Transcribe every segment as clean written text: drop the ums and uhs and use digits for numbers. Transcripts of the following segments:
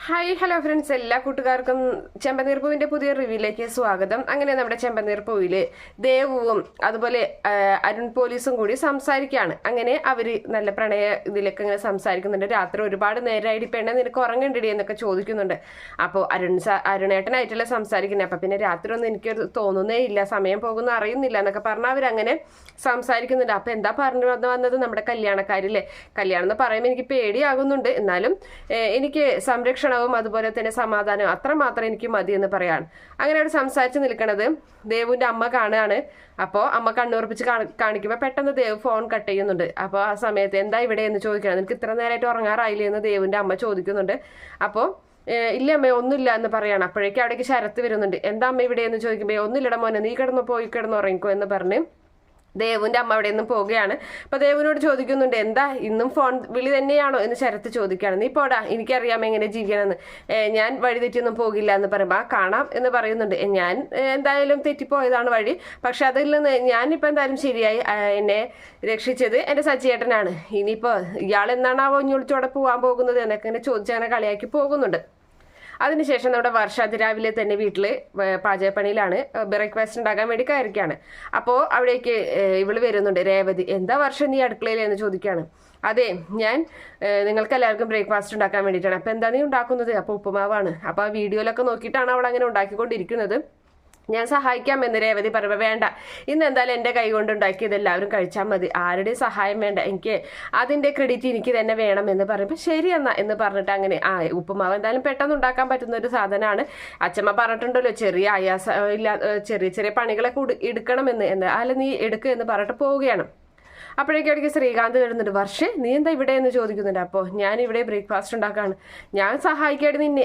Hi hello friends, എല്ലാ കൂട്ടുകാർക്കും ചെമ്പനീർപ്പൂവിന്റെ പുതിയ റിവ്യൂയിലേക്ക് സ്വാഗതം. അങ്ങനെ നമ്മുടെ ചെമ്പനീർപ്പൂവില് ദേവുവും അതുപോലെ അരുൺ പോലീസും കൂടി സംസാരിക്കുകയാണ്. അങ്ങനെ അവര് നല്ല പ്രണയ ഇതിലൊക്കെ ഇങ്ങനെ സംസാരിക്കുന്നുണ്ട്. രാത്രി ഒരുപാട് നേരമായിട്ട് പെണ്ണെ നിനക്ക് ഉറങ്ങണ്ടിടി എന്നൊക്കെ ചോദിക്കുന്നുണ്ട്. അപ്പോൾ അരുണേട്ടനായിട്ടല്ലേ സംസാരിക്കുന്നത്, അപ്പൊ പിന്നെ രാത്രി ഒന്നും എനിക്ക് തോന്നുന്നേ ഇല്ല, സമയം പോകുന്ന അറിയുന്നില്ല എന്നൊക്കെ പറഞ്ഞാൽ അവരങ്ങനെ സംസാരിക്കുന്നുണ്ട്. അപ്പൊ എന്താ പറഞ്ഞു വന്നത്, നമ്മുടെ കല്യാണക്കാരില്ലേ, കല്യാണം എന്ന് പറയുമ്പോൾ എനിക്ക് പേടിയാകുന്നുണ്ട്, എന്നാലും എനിക്ക് സംരക്ഷണവും അതുപോലെ തന്നെ സമാധാനവും അത്രമാത്രം എനിക്ക് മതി എന്ന് പറയാണ്. അങ്ങനെ അവർ സംസാരിച്ച് നിൽക്കണത് ദേവുവിന്റെ അമ്മ കാണുകയാണ്. അപ്പോൾ അമ്മ കണ്ണുറപ്പിച്ച് കാണിക്കുമ്പോൾ പെട്ടെന്ന് ദേവ് ഫോൺ കട്ട് ചെയ്യുന്നുണ്ട്. അപ്പോൾ ആ സമയത്ത് എന്താ ഇവിടെ എന്ന് ചോദിക്കണം, നിനക്ക് ഇത്ര നേരമായിട്ട് ഉറങ്ങാറായില്ലേ എന്ന് ദേവിന്റെ അമ്മ ചോദിക്കുന്നുണ്ട്. അപ്പോൾ ഇല്ല അമ്മ ഒന്നുമില്ല എന്ന് പറയാണ്. അപ്പോഴേക്കും അവിടേക്ക് ശരത്ത് വരുന്നുണ്ട്. എന്താ അമ്മ ഇവിടെ എന്ന് ചോദിക്കുമ്പോൾ ഒന്നുമില്ലട മോനെ, നീ കിടന്ന് ഉറങ്ങിക്കോ എന്ന് പറഞ്ഞ് ദേവുവിന്റെ അമ്മ അവിടെ നിന്ന് പോവുകയാണ്. അപ്പൊ ദേവുവിനോട് ചോദിക്കുന്നുണ്ട്, എന്താ ഇന്നും ഫോൺ വിളി തന്നെയാണോ എന്ന് ശരത്ത് ചോദിക്കുകയാണ്. നീ പോടാ, എനിക്കറിയാം എങ്ങനെ ജീവിക്കണമെന്ന്, ഞാൻ വഴി തെറ്റിയൊന്നും പോകില്ല എന്ന് പറയുമ്പോൾ കാണാം എന്ന് പറയുന്നുണ്ട്. ഞാൻ എന്തായാലും തെറ്റിപ്പോയതാണ് വഴി, പക്ഷെ അതിൽ നിന്ന് ഞാനിപ്പോൾ എന്തായാലും ശരിയായി. എന്നെ രക്ഷിച്ചത് എൻ്റെ സച്ചിയേട്ടനാണ്. ഇനിയിപ്പോൾ ഇയാൾ എന്നാണാവോ ഒളിച്ചോടെ പോകാൻ പോകുന്നത് എന്നൊക്കെ ഇങ്ങനെ ചോദിച്ചങ്ങനെ കളിയാക്കി പോകുന്നുണ്ട്. അതിനുശേഷം നമ്മുടെ വർഷ അതിരാവിലെ തന്നെ വീട്ടിൽ പാചകപ്പണിയിലാണ്, ബ്രേക്ക്ഫാസ്റ്റ് ഉണ്ടാക്കാൻ വേണ്ടി കയറിക്കുകയാണ്. അപ്പോൾ അവിടേക്ക് ഇവള് വരുന്നുണ്ട്, രേവതി. എന്താ വർഷം നീ അടുക്കളയിൽ എന്ന് ചോദിക്കുകയാണ്. അതെ, ഞാൻ നിങ്ങൾക്ക് എല്ലാവർക്കും ബ്രേക്ക്ഫാസ്റ്റ് ഉണ്ടാക്കാൻ വേണ്ടിയിട്ടാണ്. അപ്പോൾ എന്താ നീ ഉണ്ടാക്കുന്നത്? അപ്പോൾ ഉപ്പുമാവാണ്. അപ്പോൾ ആ വീഡിയോയിലൊക്കെ നോക്കിയിട്ടാണ് അവൾ അങ്ങനെ ഉണ്ടാക്കിക്കൊണ്ടിരിക്കുന്നത്. ഞാൻ സഹായിക്കാം എന്ന് രേവതി പറയുമ്പോൾ വേണ്ട, ഇന്ന് എന്തായാലും എൻ്റെ കൈ കൊണ്ട് ഉണ്ടാക്കിയത് എല്ലാവരും കഴിച്ചാൽ മതി, ആരുടെയും സഹായം വേണ്ട, എനിക്ക് അതിൻ്റെ ക്രെഡിറ്റ് എനിക്ക് തന്നെ വേണം എന്ന് പറയുമ്പോൾ ശരി എന്ന് പറഞ്ഞിട്ട് അങ്ങനെ ഉപ്പുമാവ് എന്തായാലും പെട്ടെന്ന് ഉണ്ടാക്കാൻ പറ്റുന്ന ഒരു സാധനമാണ്. അച്ഛമ്മ പറഞ്ഞിട്ടുണ്ടല്ലോ ചെറിയ ആയാസം ഇല്ല, ചെറിയ ചെറിയ പണികളൊക്കെ എടുക്കണമെന്ന്, അല്ല നീ എടുക്കുക എന്ന് പറഞ്ഞിട്ട് പോവുകയാണ്. അപ്പോഴേക്കും ശ്രീകാന്ത് വരുന്നുണ്ട്. വർഷേ നീ എന്താ ഇവിടെ എന്ന് ചോദിക്കുന്നുണ്ട്. അപ്പോൾ ഞാൻ ഇവിടെ ബ്രേക്ക്ഫാസ്റ്റ് ഉണ്ടാക്കാണ്, ഞാൻ സഹായിക്കായിട്ട് നിന്നെ.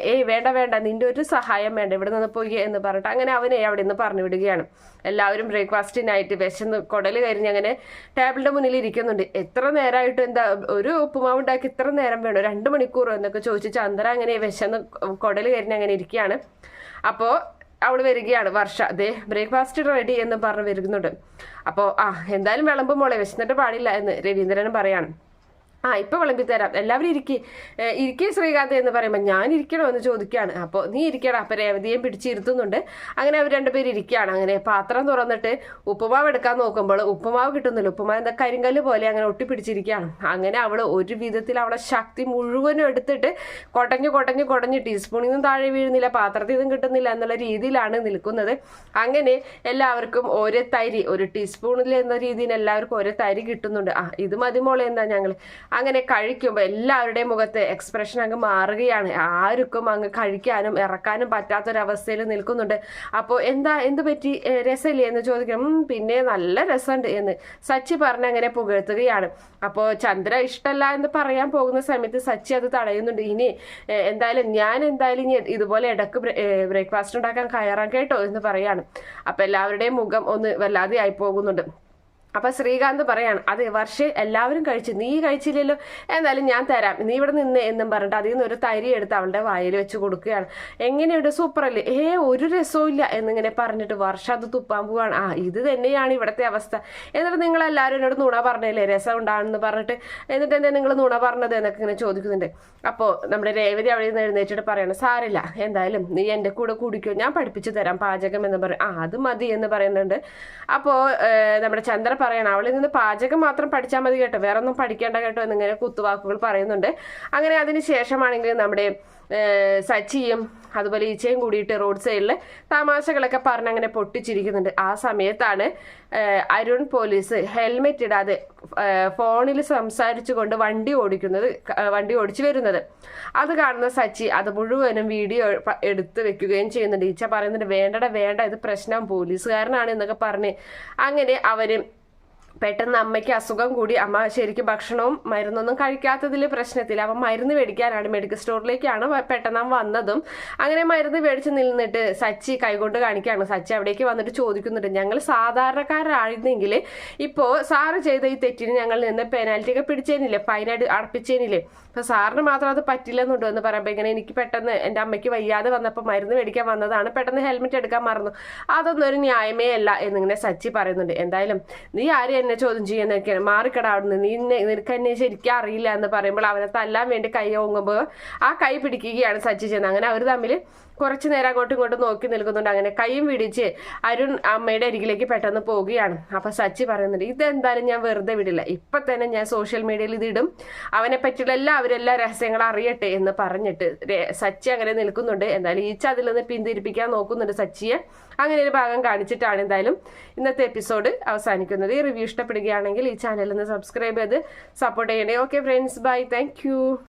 വേണ്ട നിന്റെ ഒരു സഹായം വേണ്ട, ഇവിടെ നിന്ന് പോയി എന്ന് പറഞ്ഞിട്ട് അങ്ങനെ അവനെ അവിടെ നിന്ന് പറഞ്ഞു വിടുകയാണ്. എല്ലാവരും ബ്രേക്ക്ഫാസ്റ്റിനായിട്ട് വിശന്ന് കുടല് കരിഞ്ഞ് അങ്ങനെ ടേബിളിന്റെ മുന്നിൽ ഇരിക്കുന്നുണ്ട്. എത്ര നേരമായിട്ട് എന്താ ഒരു ഉപ്പുമാവ് ഉണ്ടാക്കി ഇത്ര നേരം വേണോ, 2 മണിക്കൂറോ എന്നൊക്കെ ചോദിച്ച് ചന്ദ്ര അങ്ങനെ വിശന്ന് കുടല് കരിഞ്ഞ് അങ്ങനെ ഇരിക്കുകയാണ്. അപ്പോൾ അവൾ വരികയാണ്. വർഷ ദേ ബ്രേക്ക്ഫാസ്റ്റ് റെഡി എന്ന് പറഞ്ഞ് വരുന്നുണ്ട്. അപ്പോൾ എന്തായാലും വിളമ്പ് മോളെ, വിശന്നിട്ട് പാടില്ല എന്ന് രവീന്ദ്രനും പറയാണ്. ഇപ്പൊ വിളമ്പി തരാം, എല്ലാവരും ഇരിക്കേ ശ്രീകാന്ത് എന്ന് പറയുമ്പോൾ ഞാൻ ഇരിക്കണോ എന്ന് ചോദിക്കുകയാണ്. അപ്പോൾ നീ ഇരിക്കണം. അപ്പൊ രേവതിയും പിടിച്ചിരുത്തുന്നുണ്ട്. അങ്ങനെ അവർ രണ്ടുപേരും ഇരിക്കുകയാണ്. അങ്ങനെ പാത്രം തുറന്നിട്ട് ഉപ്പുമാവ് എടുക്കാൻ നോക്കുമ്പോൾ ഉപ്പുമാവ് കിട്ടുന്നില്ല. ഉപ്പുമാവ് എന്താ കരിങ്കല്ല് പോലെ അങ്ങനെ ഒട്ടിപ്പിടിച്ചിരിക്കുകയാണ്. അങ്ങനെ അവൾ ഒരു വിധത്തിൽ അവളെ ശക്തി മുഴുവനും എടുത്തിട്ട് കൊടഞ്ഞ് ടീസ്പൂണിൽ നിന്നും താഴെ വീഴുന്നില്ല, പാത്രത്തിൽ നിന്നും കിട്ടുന്നില്ല എന്നുള്ള രീതിയിലാണ് നിൽക്കുന്നത്. അങ്ങനെ എല്ലാവർക്കും ഓരോ തരി, ഒരു ടീസ്പൂണിൽ എന്ന രീതിയിൽ എല്ലാവർക്കും ഓരോ തരി കിട്ടുന്നുണ്ട്. ഇത് മതി മോളെ എന്താ ഞങ്ങൾ അങ്ങനെ കഴിക്കുമ്പോൾ എല്ലാവരുടെയും മുഖത്ത് എക്സ്പ്രഷൻ അങ്ങ് മാറുകയാണ്. ആർക്കും അങ്ങ് കഴിക്കാനും ഇറക്കാനും പറ്റാത്തൊരവസ്ഥയിൽ നിൽക്കുന്നുണ്ട്. അപ്പോൾ എന്ത് പറ്റി, രസമില്ലേ എന്ന് ചോദിക്കണം. പിന്നെ നല്ല രസമുണ്ട് എന്ന് സച്ചി പറഞ്ഞ് അങ്ങനെ പുകഴ്ത്തുകയാണ്. അപ്പോൾ ചന്ദ്ര ഇഷ്ടമല്ല എന്ന് പറയാൻ പോകുന്ന സമയത്ത് സച്ചി അത് തടയുന്നുണ്ട്. ഇനി ഞാൻ ഇനി ഇതുപോലെ ഇടക്ക് ബ്രേക്ക്ഫാസ്റ്റ് ഉണ്ടാക്കാൻ കയറാൻ കേട്ടോ എന്ന് പറയാണ്. അപ്പൊ എല്ലാവരുടെയും മുഖം ഒന്ന് വല്ലാതെ ആയി പോകുന്നുണ്ട്. അപ്പൊ ശ്രീകാന്ത് പറയാണ്, അതെ വർഷേ എല്ലാവരും കഴിച്ചു, നീ കഴിച്ചില്ലല്ലോ, എന്തായാലും ഞാൻ തരാം, നീ ഇവിടെ നിന്ന് എന്നും പറഞ്ഞിട്ട് അതിൽ നിന്ന് ഒരു തരി എടുത്ത് അവളുടെ വായിൽ വെച്ച് കൊടുക്കുകയാണ്. എങ്ങനെയുണ്ട്, സൂപ്പറല്ലേ? ഒരു രസവും ഇല്ല എന്നിങ്ങനെ പറഞ്ഞിട്ട് വർഷ അത് തുപ്പാൻ പോവാണ്. ഇത് തന്നെയാണ് ഇവിടുത്തെ അവസ്ഥ. എന്നിട്ട് നിങ്ങൾ എല്ലാവരും എന്നോട് നുണ പറഞ്ഞല്ലേ രസം ഉണ്ടാണെന്ന് പറഞ്ഞിട്ട്, എന്നിട്ട് എന്താ നിങ്ങൾ നുണ പറഞ്ഞത് എന്നൊക്കെ ഇങ്ങനെ ചോദിക്കുന്നുണ്ട്. അപ്പോൾ നമ്മുടെ രേവതി അവിടെ നിന്ന് എഴുന്നേറ്റിട്ട് പറയണം, സാരില്ല, എന്തായാലും നീ എൻ്റെ കൂടെ കുടിക്കോ, ഞാൻ പഠിപ്പിച്ചു തരാം പാചകം എന്ന് പറയും. അത് മതി എന്ന് പറയുന്നുണ്ട്. അപ്പോൾ നമ്മുടെ ചന്ദ്ര പറയണം, അവളിൽ നിന്ന് പാചകം മാത്രം പഠിച്ചാൽ മതി കേട്ടോ, വേറെ ഒന്നും പഠിക്കേണ്ട കേട്ടോ എന്നിങ്ങനെ കുത്തുവാക്കുകൾ പറയുന്നുണ്ട്. അങ്ങനെ അതിന് ശേഷമാണെങ്കിൽ നമ്മുടെ സച്ചിയും അതുപോലെ ഈച്ചയും കൂടിയിട്ട് റോഡ് സൈഡിൽ തമാശകളൊക്കെ പറഞ്ഞ് അങ്ങനെ പൊട്ടിച്ചിരിക്കുന്നുണ്ട്. ആ സമയത്താണ് അരുൺ പോലീസ് ഹെൽമെറ്റ് ഇടാതെ ഫോണിൽ സംസാരിച്ചു കൊണ്ട് വണ്ടി ഓടിച്ചു വരുന്നത്. അത് കാണുന്ന സച്ചി അത് മുഴുവനും വീഡിയോ എടുത്ത് വെക്കുകയും ചെയ്യുന്നുണ്ട്. ഈച്ച പറയുന്നുണ്ട്, വേണ്ട ഇത് പ്രശ്നം, പോലീസുകാരനാണ് എന്നൊക്കെ പറഞ്ഞ് അങ്ങനെ അവര് പെട്ടെന്ന് അമ്മയ്ക്ക് അസുഖം കൂടി, അമ്മ ശരിക്കും ഭക്ഷണവും മരുന്നൊന്നും കഴിക്കാത്തതിൽ പ്രശ്നത്തിൽ അവൻ മരുന്ന് മേടിക്കാനാണ് മെഡിക്കൽ സ്റ്റോറിലേക്കാണ് പെട്ടെന്ന് അവൻ വന്നതും. അങ്ങനെ മരുന്ന് മേടിച്ച് നിന്നിട്ട് സച്ചി കൈകൊണ്ട് കാണിക്കുകയാണ്. സച്ചി അവിടേക്ക് വന്നിട്ട് ചോദിക്കുന്നുണ്ട്, ഞങ്ങൾ സാധാരണക്കാരായിരുന്നെങ്കിൽ ഇപ്പോൾ സാറ് ചെയ്ത ഈ തെറ്റിന് ഞങ്ങൾ നിന്ന് പെനാൽറ്റി ഒക്കെ പിടിച്ചേനില്ലേ, ഫൈൻ അടപ്പിച്ചേനില്ലേ, അപ്പൊ സാറിന് മാത്രം അത് പറ്റില്ലെന്നുണ്ടോ എന്ന് പറയുമ്പോൾ ഇങ്ങനെ എനിക്ക് പെട്ടെന്ന് എൻ്റെ അമ്മയ്ക്ക് വയ്യാതെ വന്നപ്പോൾ മരുന്ന് മേടിക്കാൻ വന്നതാണ്, പെട്ടെന്ന് ഹെൽമെറ്റ് എടുക്കാൻ മറന്നു, അതൊന്നും ഒരു ന്യായമേ അല്ല എന്നിങ്ങനെ സച്ചി പറയുന്നുണ്ട്. എന്തായാലും നീ ആരും എന്നെ ചോദ്യം ചെയ്യുന്നതൊക്കെയാണ്. മാറിക്കട അവിടുന്ന്, നിനക്ക് എന്നെ ശരിക്കും അറിയില്ല എന്ന് പറയുമ്പോൾ അവനെ തല്ലാൻ വേണ്ടി കൈ ഓങ്ങുമ്പോൾ ആ കൈ പിടിക്കുകയാണ് സച്ചി ചെയ്യുന്നത്. അങ്ങനെ അവർ തമ്മിൽ കുറച്ചു നേരം അങ്ങോട്ടും ഇങ്ങോട്ടും നോക്കി നിൽക്കുന്നുണ്ട്. അങ്ങനെ കൈയും പിടിച്ച് അരുൺ അമ്മയുടെ അരികിലേക്ക് പെട്ടെന്ന് പോവുകയാണ്. അപ്പൊ സച്ചി പറയുന്നുണ്ട്, ഇതെന്തായാലും ഞാൻ വെറുതെ വിടില്ല, ഇപ്പൊ തന്നെ ഞാൻ സോഷ്യൽ മീഡിയയിൽ ഇതിടും, അവനെ പറ്റിയുള്ള അവരെല്ലാ രഹസ്യങ്ങളും അറിയട്ടെ എന്ന് പറഞ്ഞിട്ട് സച്ചി അങ്ങനെ നിൽക്കുന്നുണ്ട്. എന്തായാലും ഈച്ച അതിൽ നിന്ന് പിന്തിരിപ്പിക്കാൻ നോക്കുന്നുണ്ട് സച്ചിയെ. അങ്ങനെ ഒരു ഭാഗം കാണിച്ചിട്ടാണ് എന്തായാലും ഇന്നത്തെ എപ്പിസോഡ് അവസാനിക്കുന്നത്. ഈ റിവ്യൂ ഇഷ്ടപ്പെടുകയാണെങ്കിൽ ഈ ചാനൽ ഒന്ന് സബ്സ്ക്രൈബ് ചെയ്ത് സപ്പോർട്ട് ചെയ്യണേ. Okay friends, bye, thank U.